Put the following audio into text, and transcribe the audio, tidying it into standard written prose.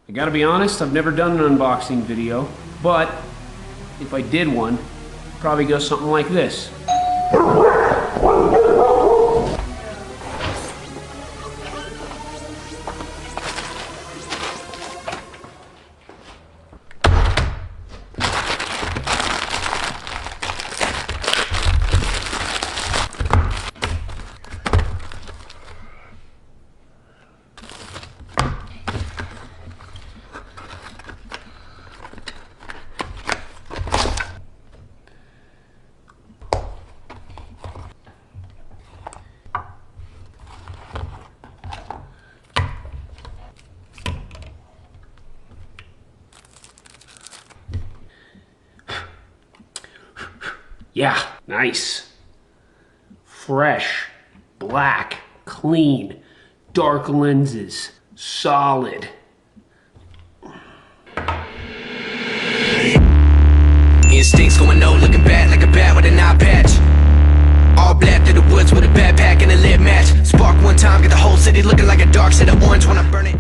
I gotta be honest, I've never done an unboxing video, but if I did one, it'd probably go something like this. Yeah, nice. Fresh, black, clean, dark lenses, solid. Instincts going no, looking bad like a bat with an eye patch. All black through the woods with a backpack and a lid match. Spark one time, get the whole city looking like a dark shade of orange when I burn it.